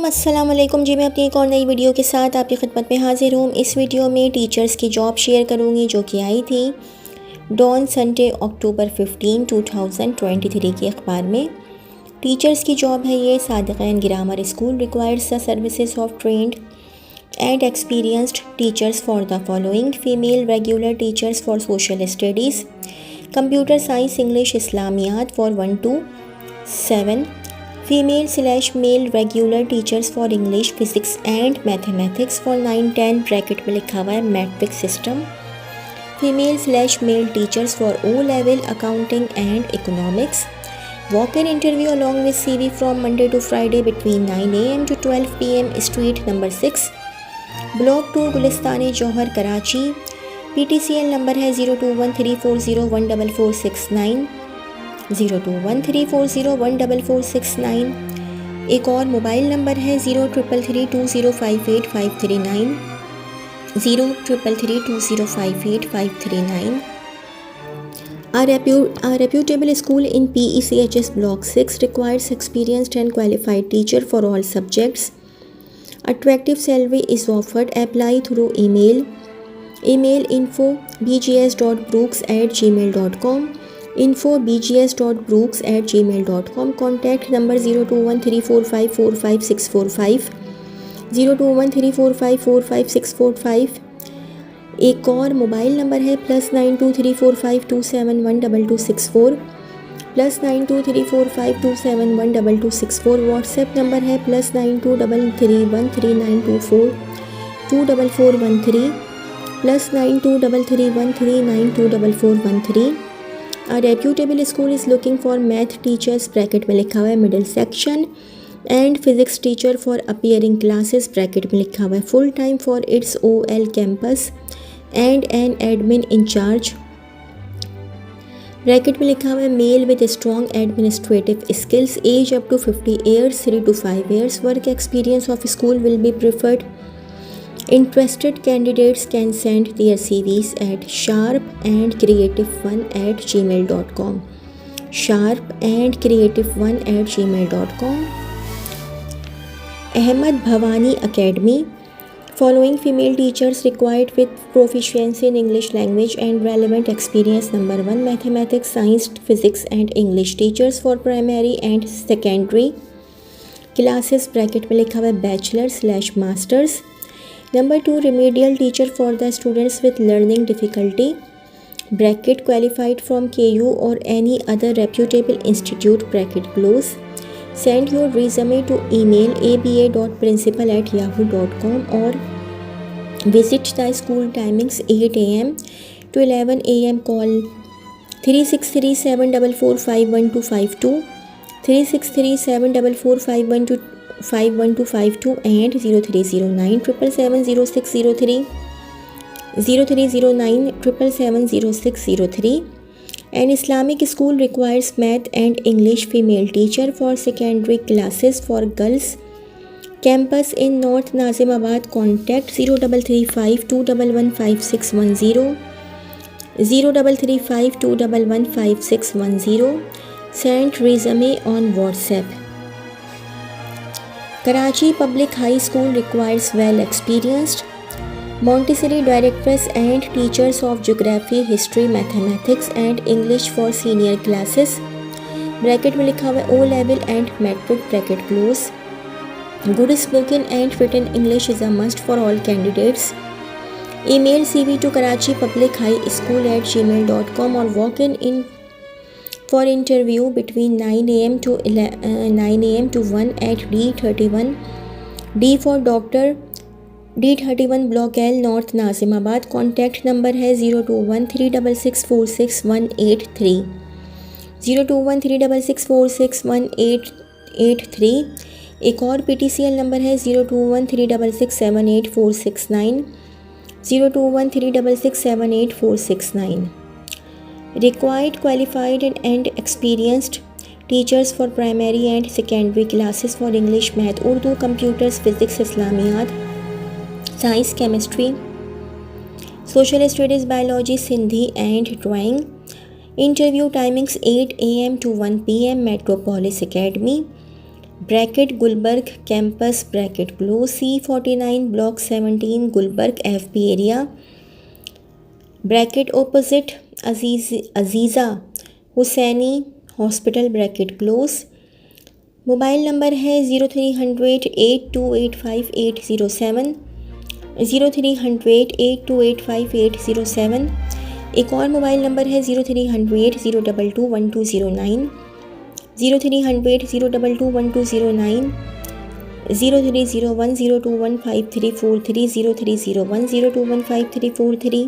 अस्सलाम वालेकुम जी। मैं अपनी एक और नई वीडियो के साथ आपकी खिदमत में हाजिर हूँ। इस वीडियो में टीचर्स की जॉब शेयर करूँगी जो कि आई थी डॉन संडे अक्टूबर 15, 2023 के अखबार में। टीचर्स की जॉब है ये। Sadiqain grammar school requires the services of trained and experienced teachers for the following: female regular teachers for social studies, computer science, English, इस्लामियात for 1 to 7, female/male regular teachers for English, Physics and Mathematics for 9-10 bracket में लिखा हुआ है matric system, female/male teachers for O level accounting and economics, walk-in interview along with CV from Monday to Friday between 9 AM to 12 PM, street number 6, Block 2, Gulistan Johar, Karachi. PTCL number है 021340144690, 021340144690। एक और mobile number है 0333205859, 0333205859। A reputable school in PECHS Block 6 requires experienced and qualified teacher for all subjects. Attractive salary is offered. Apply through email info@bgs.brooks@gmail.com, info@bgs.brooks@gmail.com। Contact number 0213454545, 0213454545। एक और mobile number है +923452712264, +923452712264। WhatsApp number है +92331392424413, +923313924413। A reputable school is looking for math teachers bracket में लिखा हुआ है middle section, and physics teacher for appearing classes bracket में लिखा हुआ है full time for its OL campus, and an admin in charge bracket में लिखा हुआ है male with strong administrative skills, age up to 50 years, 3 to 5 years, work experience of school will be preferred. Interested candidates can send their CVs at sharpandcreative1@gmail.com, sharpandcreative1@gmail.com। Ahmed Bhavani Academy, following female teachers required with proficiency in English language and relevant experience. Number 1, mathematics, science, physics and English teachers for primary and secondary classes bracket में लिखा हुआ है bachelor/masters। Number 2, remedial teacher for the students with learning difficulty bracket qualified from KU or any other reputable institute bracket close. Send your resume to email aba.principal@yahoo.com or visit the school timings 8 AM to 11 AM. Call 3637445152, 3637445152 and 0309770603, 0309770603। An Islamic school requires math and English female teacher for secondary classes for girls. Campus in North Nazimabad. Contact 033521156110, 033521156110. Send resume on WhatsApp. Karachi Public High School requires well experienced Montessori directors and teachers of geography, history, mathematics and English for senior classes bracket में लिखा हुआ है O level and metric bracket close. Good spoken and written English is a must for all candidates. Email CV to Karachi Public High School@gmail.com or walk in for interview between 9 AM to 1 at D31, D for Doctor, D31 Block L, North Nazimabad. Contact number है 0213664618, 021366461883। एक और PTCL number है 021366784669, 021366784669। Required qualified and experienced teachers for primary and secondary classes for English, Math, Urdu, Computers, Physics, Islamiyat, Science, Chemistry, Social Studies, Biology, Sindhi and Drawing. Interview timings 8 AM to 1 PM, Metropolis Academy, bracket Gulberg campus bracket close C49 block 17 Gulberg FB area bracket opposite Aziza Husaini hospital bracket close. Mobile number है 0300 8285 807 0300 8285 807। एक और mobile number है 0300 022 1209 0300 022 1209 0301 021 5343 0301 021 5343।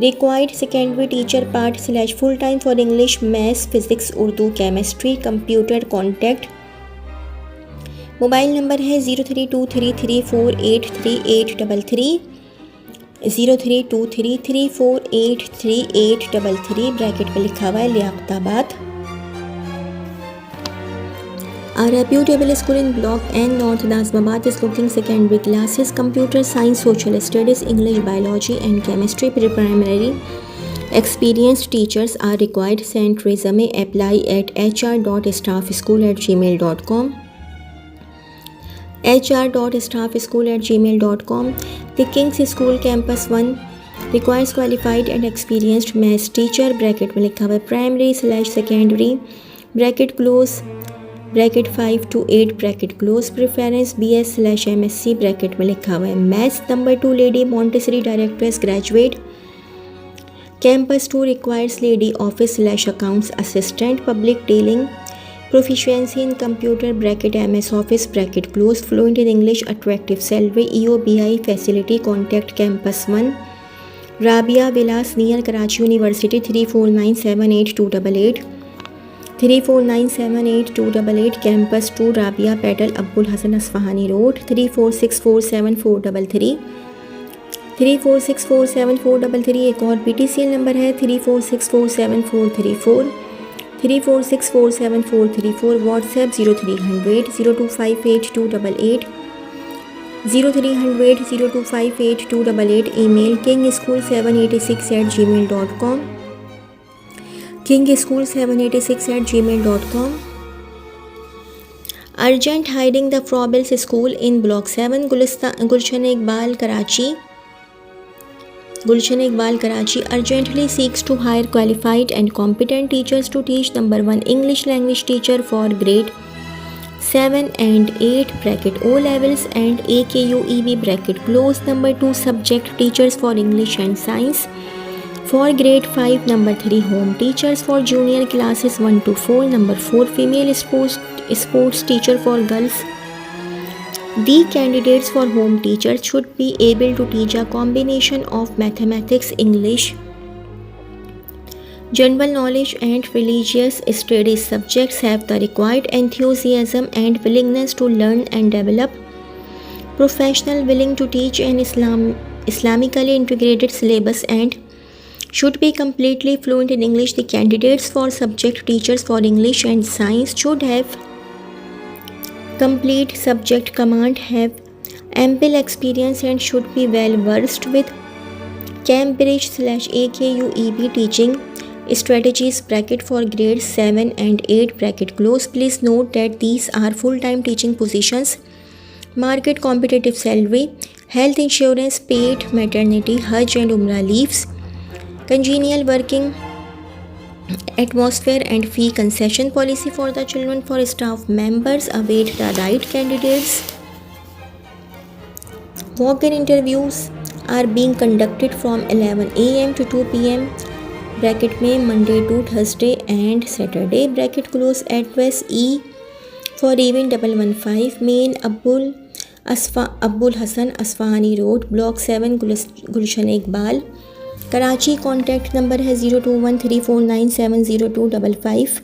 Required secondary teacher part / full time for English, Maths, Physics, Urdu, Chemistry, Computer contact। Mobile number है 032334833833 032334833833 bracket में लिखा हुआ है Liaquatabad. A reputable school in Block N, North Nazimabad is looking secondary classes, computer science, social studies, English, biology and chemistry pre-primary. Experienced teachers are required. Send resume. Apply at hr.staffschool@gmail.com. hr.staffschool@gmail.com. The King's School Campus 1 requires qualified and experienced maths teacher. Bracket में लिखा हुआ है primary/secondary bracket close bracket 5 to 8 bracket close. Preference BS/MSc bracket में लिखा हुआ है maths. Number 2 lady Montessori directors graduate. Campus 2 requires lady office accounts assistant public dealing. Proficiency in computer bracket MS office bracket close. Fluent in English attractive salary EOBI facility. Contact campus 1 Rabia villas near Karachi university 34978288 34978288। Campus 2 Rabia पेडल Abul Hasan Isfahani road 34647433 34647433। एक और PTCL number है 34647434 34647434। WhatsApp 0300 0258288 0300 0258288। Email kingschool786@gmail.com kingschool786@gmail.com। Urgent hiring the Froebels School in Block 7 Gulshan Iqbal Karachi urgently seeks to hire qualified and competent teachers to teach number 1 English language teacher for grade 7 and 8 bracket O levels and AKUEB bracket close। number 2 subject teachers for English and science for grade 5। number 3 home teachers for junior classes 1 to 4। number 4 female sports teacher for girls। The candidates for home teachers should be able to teach a combination of mathematics, English, general knowledge and religious studies subjects, have the required enthusiasm and willingness to learn and develop, professional willing to teach an Islamically integrated syllabus and should be completely fluent in English. The candidates for subject teachers for English and science should have complete subject command, have ample experience and should be well versed with Cambridge/AKUEB teaching strategies bracket for grades 7 and 8 bracket close। Please note that these are full-time teaching positions, market competitive salary, health insurance, paid maternity, Hajj and Umrah leaves, congenial working atmosphere and fee concession policy for the children for staff members await the right candidates। Walk-in interviews are being conducted from 11 AM to 2 PM bracket में Monday to Thursday and Saturday bracket close। address E for event 115 main Abul Hasan Isfahani road block 7 Gulshan Iqbal Karachi. Contact number है 0213497025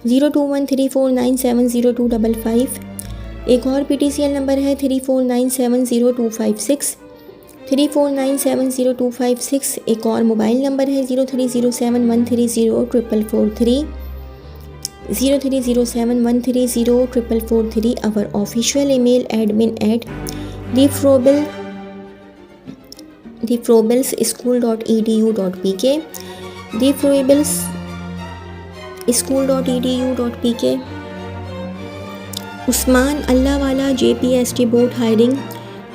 0213497025। एक और PTCL number है 34970256 34970256। एक और mobile number है 0307130443 0307130443। our official email admin@thefroebelsschool.edu.pk thefroebelsschool.edu.pk। Usman Allahwala JPST board hiring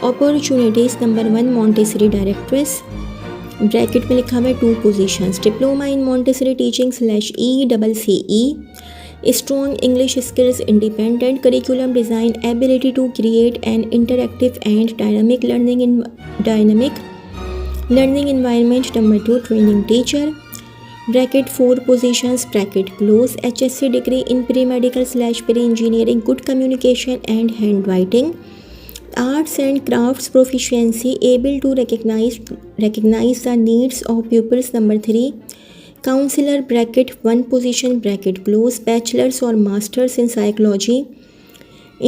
opportunities number 1 Montessori directress bracket में लिखा हुआ है 2 positions diploma in Montessori teaching /ECCE strong English skills independent curriculum design ability to create an interactive and dynamic learning environment number 2 training teacher bracket 4 positions bracket close HSC degree in pre-medical / pre-engineering good communication and handwriting arts and crafts proficiency able to recognize the needs of pupils number 3 counselor bracket 1 position bracket close bachelor's or master's in psychology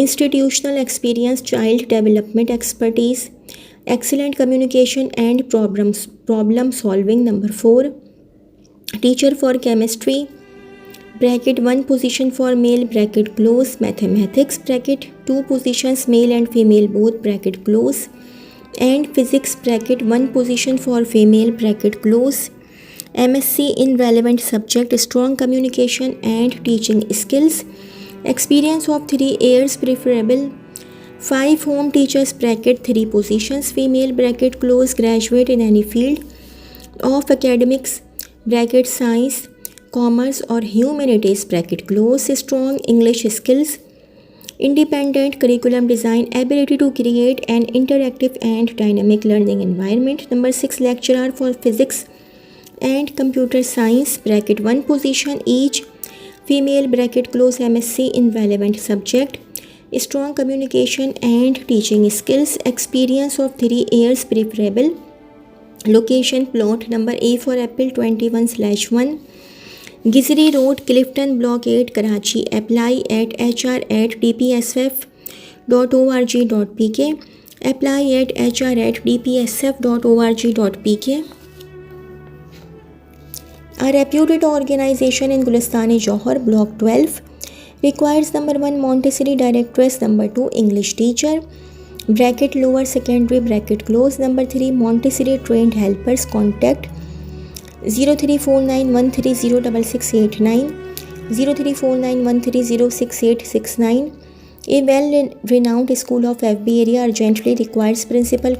institutional experience child development expertise excellent communication and problem solving number 4 teacher for chemistry bracket 1 position for male bracket close mathematics bracket 2 positions male and female both bracket close and physics bracket 1 position for female bracket close MSc in relevant subject strong communication and teaching skills experience of 3 years preferable 5 home teachers bracket 3 positions female bracket close graduate in any field of academics bracket science commerce or humanities bracket close strong English skills independent curriculum design ability to create an interactive and dynamic learning environment number 6 lecturer for physics and computer science bracket 1 position each female bracket close MSc in relevant subject strong communication and teaching skills experience of 3 years preferable location plot number A for Apple 21/1 Gizri Road Clifton Block 8 Karachi apply at hr@dpsf.org.pk apply at hr@dpsf.org.pk A reputed organization in Gulistani Johar Block 12 requires number 1 Montessori directress number 2 English teacher bracket lower secondary bracket close number 3 Montessori trained helpers contact 0349130689 0349130669 a well-renowned school of FB area urgently requires principal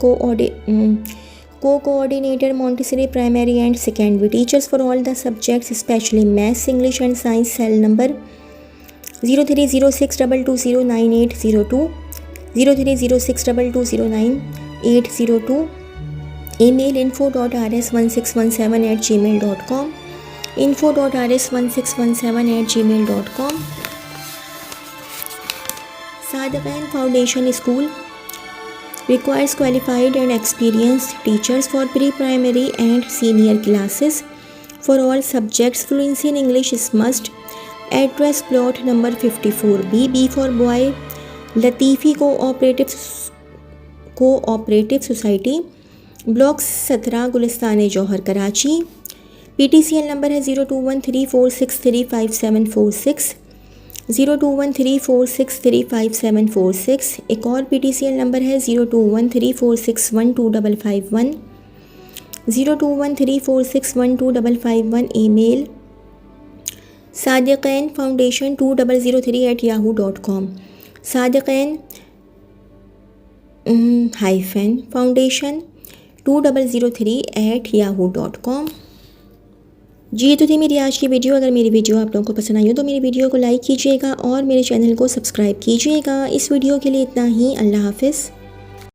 co-coordinator Montessori primary and secondary teachers for all the subjects especially maths English and science cell number 0306220980 0306220980 email info.rs1617@gmail.com info.rs1617@gmail.com Sadiqain Foundation School requires qualified and experienced teachers for pre-primary and senior classes for all subjects fluency in English is must address plot number 54B B for boy Latifi Cooperative Society block 17 Gulistan Johar Karachi PTCL number है 021346354746 021346354746 एक और PTCL number है 0213461251 0213461251 email Sadiqain foundation 2003@yahoo.com Sadiqain -foundation 2003@yahoo.com। जी तो थी मेरी आज की वीडियो। अगर मेरी वीडियो आप लोगों को पसंद आई हो तो मेरी वीडियो को लाइक कीजिएगा और मेरे चैनल को सब्सक्राइब कीजिएगा। इस वीडियो के लिए इतना ही। अल्लाह हाफ़िज़।